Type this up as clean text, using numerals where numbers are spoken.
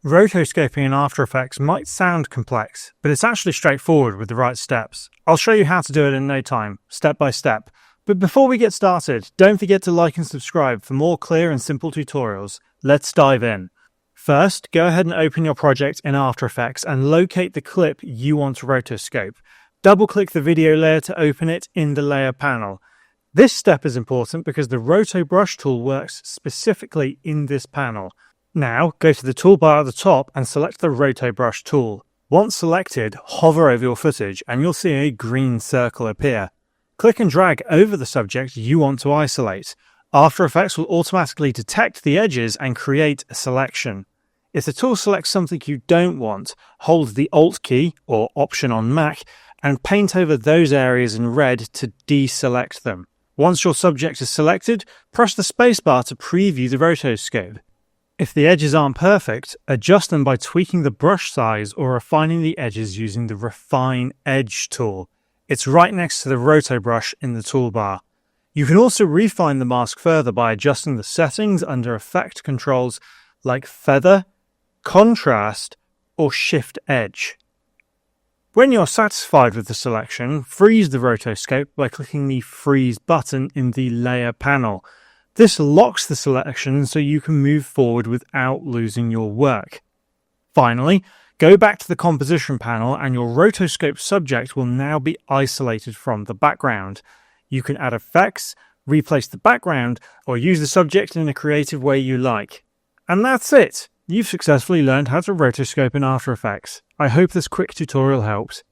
Rotoscoping in After Effects might sound complex, but it's actually straightforward with the right steps. I'll show you how to do it in no time, step by step. But before we get started, don't forget to like and subscribe for more clear and simple tutorials. Let's dive in. First, go ahead and open your project in After Effects and locate the clip you want to rotoscope. Double-click the video layer to open it in the layer panel. This step is important because the Roto Brush tool works specifically in this panel. Now, go to the toolbar at the top and select the Roto Brush tool. Once selected, hover over your footage and you'll see a green circle appear. Click and drag over the subject you want to isolate. After Effects will automatically detect the edges and create a selection. If the tool selects something you don't want, hold the Alt key, or Option on Mac, and paint over those areas in red to deselect them. Once your subject is selected, press the spacebar to preview the rotoscope. If the edges aren't perfect, adjust them by tweaking the brush size or refining the edges using the Refine Edge tool. It's right next to the Roto Brush in the toolbar. You can also refine the mask further by adjusting the settings under Effect controls like Feather, Contrast, or Shift Edge. When you're satisfied with the selection, freeze the rotoscope by clicking the Freeze button in the Layer panel. This locks the selection so you can move forward without losing your work. Finally, go back to the Composition panel and your rotoscope subject will now be isolated from the background. You can add effects, replace the background, or use the subject in a creative way you like. And that's it! You've successfully learned how to rotoscope in After Effects. I hope this quick tutorial helped.